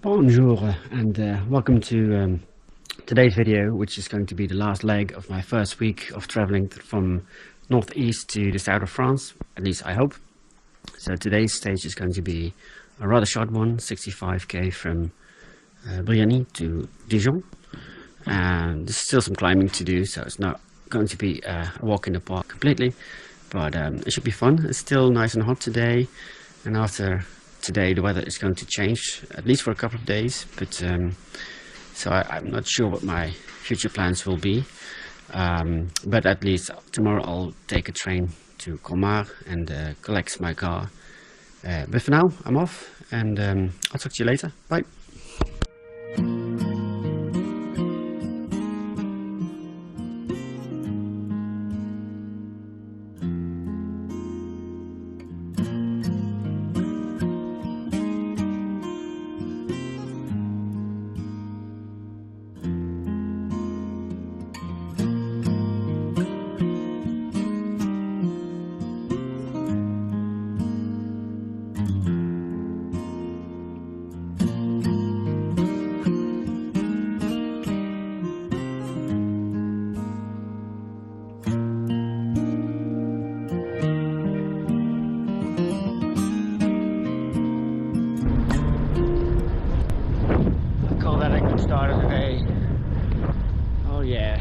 Bonjour and welcome to today's video, which is going to be the last leg of my first week of traveling from northeast to the south of France, at least I hope. So today's stage is going to be a rather short one, 65k from Brianny to Dijon, and there's still some climbing to do, so it's not going to be a walk in the park completely, but it should be fun. It's still nice and hot today, and after today the weather is going to change, at least for a couple of days, but so I'm not sure what my future plans will be, but at least tomorrow I'll take a train to Colmar and collect my car, but for now I'm off, and I'll talk to you later. Bye. Start of the day. Oh yeah.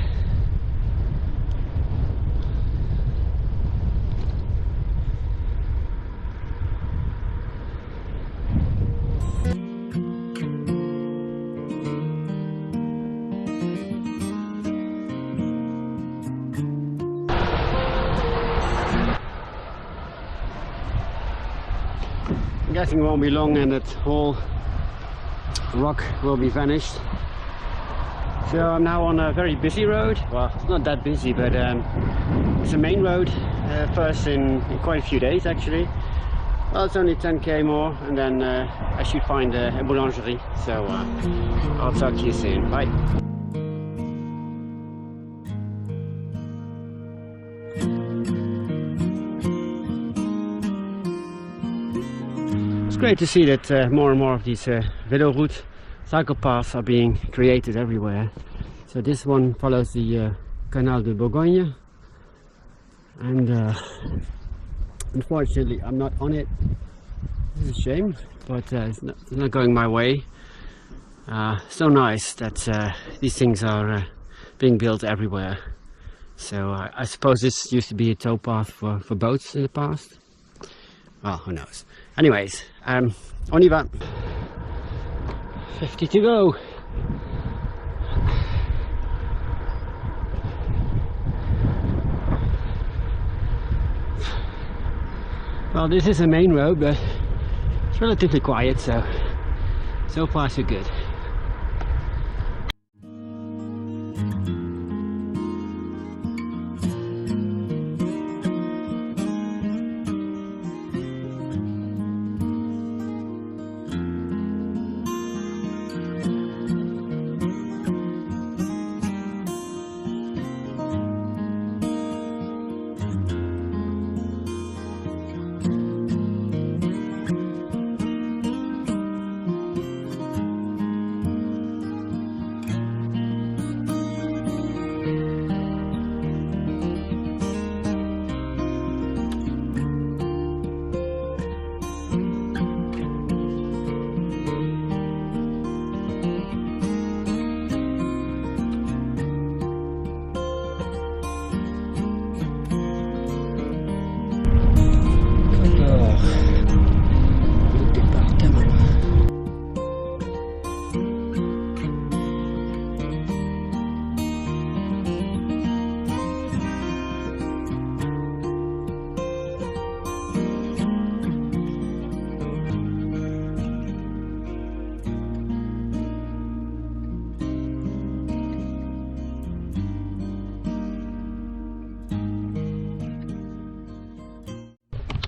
I'm guessing it won't be long and that whole rock will be vanished. So I'm now on a very busy road. Well, it's not that busy, but it's a main road, first in quite a few days actually. Well, it's only 10k more, and then I should find a boulangerie. So I'll talk to you soon. Bye. It's great to see that more and more of these Rondo Ruut cycle paths are being created everywhere. So this one follows the Canal de Bourgogne, and unfortunately I'm not on it. It's a shame, but it's not going my way. So nice that these things are being built everywhere. So I suppose this used to be a towpath for boats in the past. Well, who knows. Anyways, on y va. 50 to go. Well, this is a main road, but it's relatively quiet, so far so good.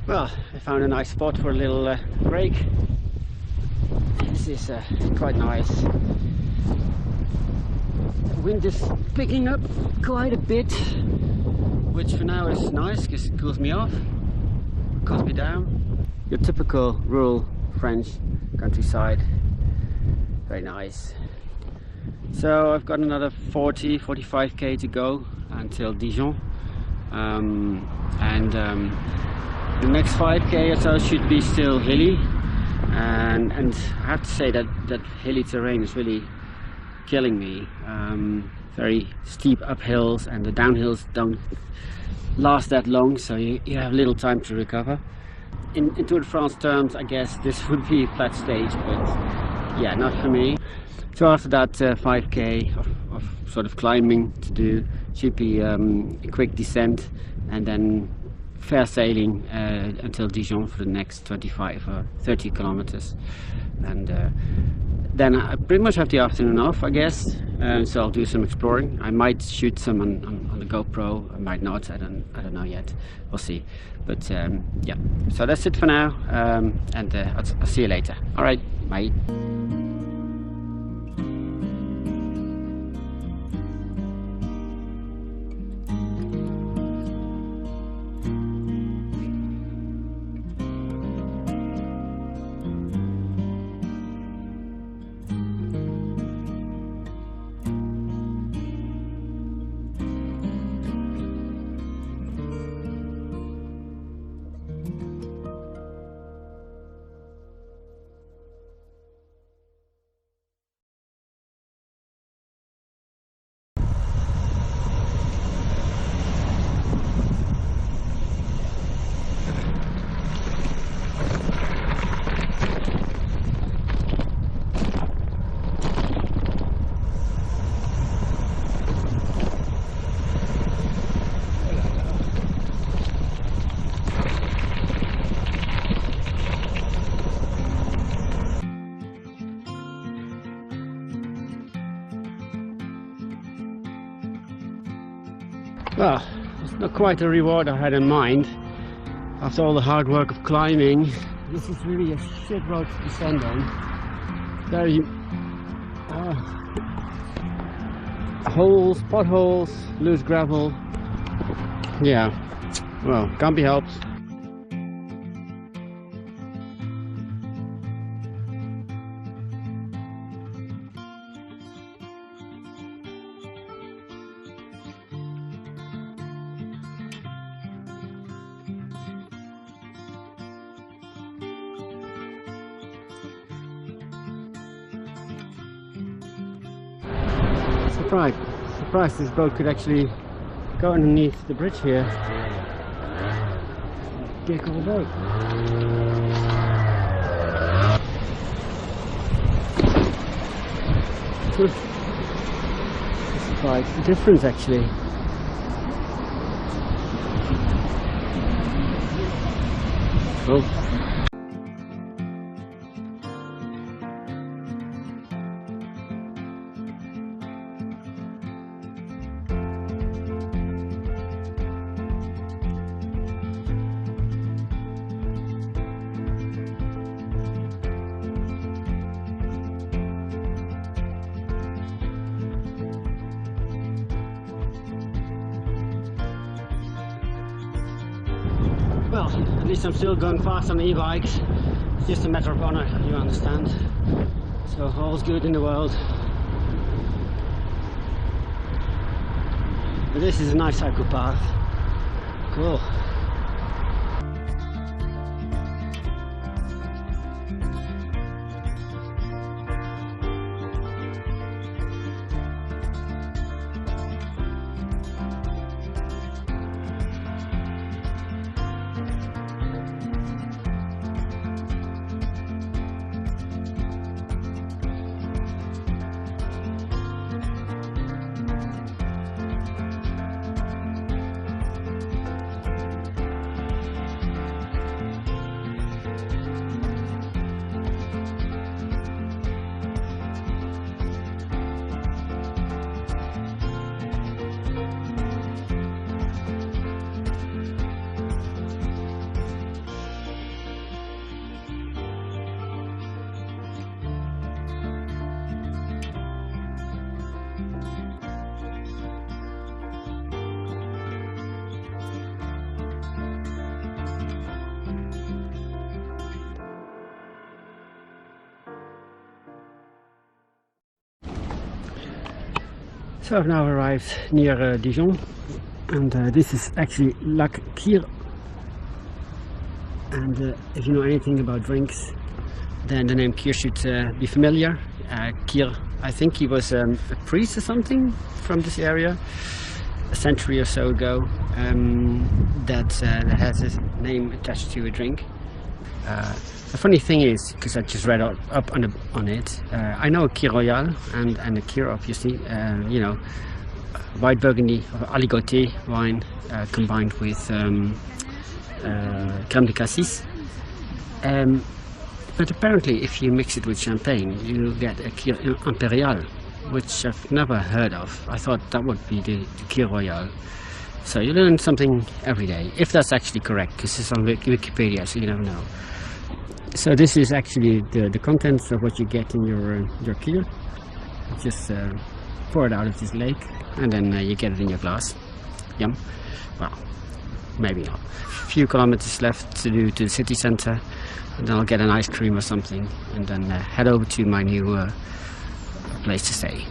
Well, I found a nice spot for a little break. This is quite nice. The wind is picking up quite a bit, which for now is nice because it cools me off, calms me down. Your typical rural French countryside. Very nice. So I've got another 45k to go until Dijon, and the next 5k or so should be still hilly, and I have to say that hilly terrain is really killing me. Very steep uphills, and the downhills don't last that long, so you have little time to recover. In Tour de France terms, I guess this would be a flat stage, but yeah, not for me. So after that 5k of sort of climbing to do, should be a quick descent, and then fair sailing until Dijon for the next 25 or 30 kilometers, and then I pretty much have the afternoon off, I guess. So I'll do some exploring. I might shoot some on the GoPro, I might not, I don't know yet, we'll see. But yeah, so that's it for now, and I'll see you later. All right, bye. Well, it's not quite the reward I had in mind. After all the hard work of climbing, this is really a shit road to descend on. Very holes, potholes, loose gravel. Yeah, well, can't be helped. Surprised this boat could actually go underneath the bridge here. Get a cool boat. This is quite a difference actually. Oh. Well, at least I'm still going fast on the e-bikes. It's just a matter of honor, you understand. So all's good in the world. But this is a nice cycle path. Cool. So I've now arrived near Dijon, and this is actually Lac Kir. And if you know anything about drinks, then the name Kir should be familiar. Kir, I think he was a priest or something from this area a century or so ago, that has his name attached to a drink. The funny thing is, because I just read up on it, I know a Kir Royal and a Kir, obviously, you know, white Burgundy or aligoté wine combined with crème de cassis. But apparently, if you mix it with champagne, you get a Kir Imperial, which I've never heard of. I thought that would be the Kir Royal. So you learn something every day, if that's actually correct, because it's on Wikipedia, so you never know. So this is actually the contents of what you get in your Kir. Just pour it out of this lake, and then you get it in your glass. Yum. Well, maybe not. A few kilometers left to do to the city center, and then I'll get an ice cream or something, and then head over to my new place to stay.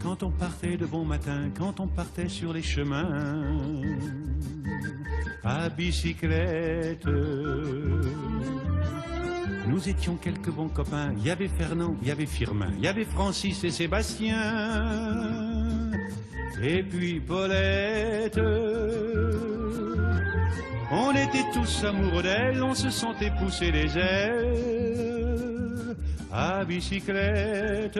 Quand on partait de bon matin, quand on partait sur les chemins à bicyclette, nous étions quelques bons copains. Il y avait Fernand, il y avait Firmin, il y avait Francis et Sébastien, et puis Paulette. On était tous amoureux d'elle, on se sentait pousser les ailes à bicyclette.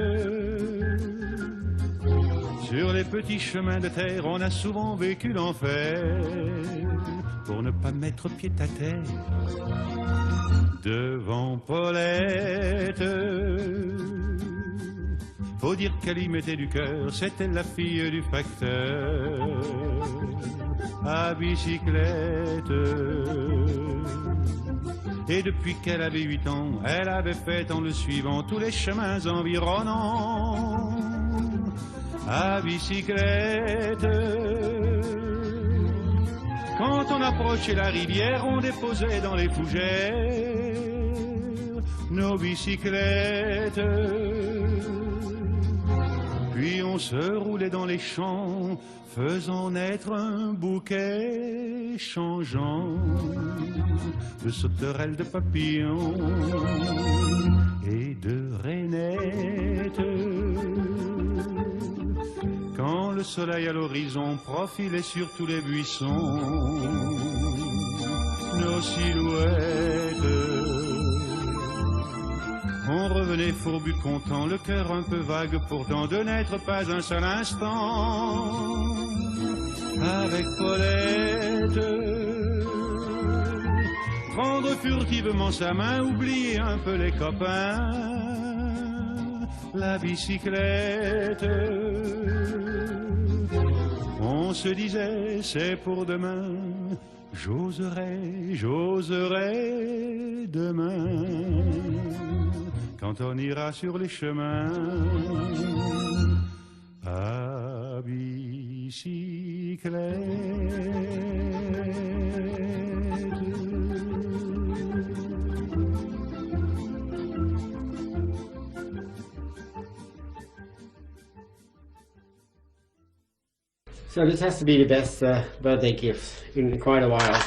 Sur les petits chemins de terre, on a souvent vécu l'enfer pour ne pas mettre pied à terre devant Paulette. Faut dire qu'elle y mettait du cœur, c'était la fille du facteur à bicyclette. Et depuis qu'elle avait 8 ans, elle avait fait en le suivant tous les chemins environnants à bicyclette. Quand on approchait la rivière, on déposait dans les fougères nos bicyclettes. Puis on se roulait dans les champs, faisant naître un bouquet changeant de sauterelles, de papillons et de rainettes. Quand le soleil à l'horizon profilait sur tous les buissons nos silhouettes, on revenait fourbu content, le cœur un peu vague pourtant de n'être pas un seul instant avec Paulette. Prendre furtivement sa main, oublier un peu les copains, la bicyclette. On se disait c'est pour demain, j'oserai, j'oserai demain, quand on ira sur les chemins à bicyclette. So this has to be the best birthday gift in quite a while.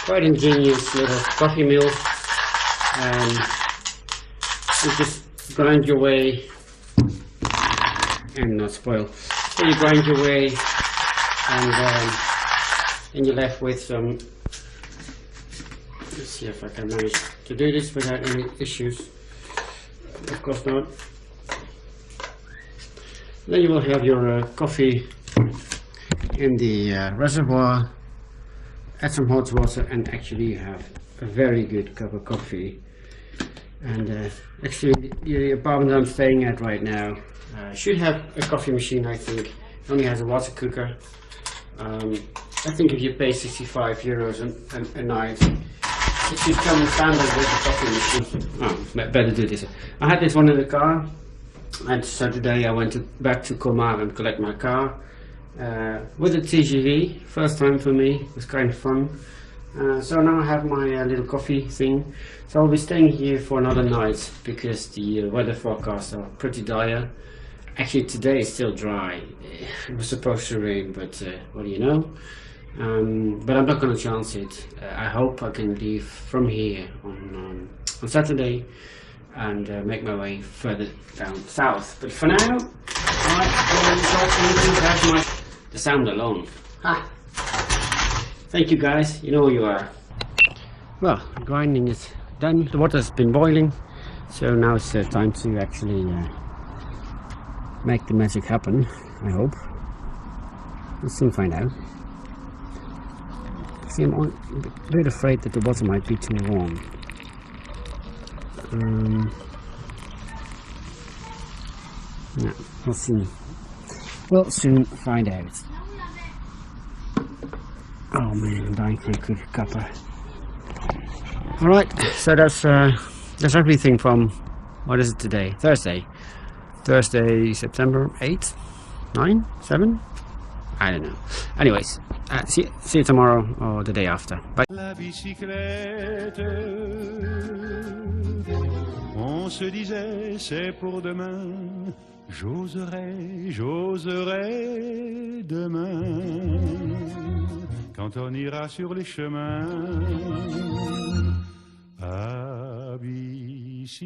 Quite ingenious little coffee mill. You just grind your way and not spoil. So you grind your way and you're left with some. Let's see if I can manage to do this without any issues. Of course not. Then you will have your coffee in the reservoir, add some hot water, and actually you have a very good cup of coffee. And actually the apartment I'm staying at right now should have a coffee machine. I think it only has a water cooker. I think if you pay 65 euros a night, it should come standard with the coffee machine. Oh, better do this. I had this one in the car, and so today I went back to Colmar and collect my car with a TGV. First time for me. It was kind of fun. So now I have my little coffee thing. So I'll be staying here for another night because the weather forecasts are pretty dire. Actually today is still dry. It was supposed to rain, but what do you know? But I'm not going to chance it. I hope I can leave from here on Saturday and make my way further down south. But for now, the sound alone. Ha! Thank you guys, you know who you are. Well, grinding is done, the water's been boiling, so now it's time to actually make the magic happen, I hope. We'll soon find out. See, I'm a bit afraid that the water might be too warm. No, we'll see. We'll soon find out. Oh man, I'm dying for a good cuppa. Alright, so that's everything from, what is it today? Thursday, September 8th? 9? 7? I don't know. Anyways, see you tomorrow or the day after. Bye. La bicyclette, on se disait c'est pour demain. J'oserai demain, quand on ira sur les chemins à bicyclette.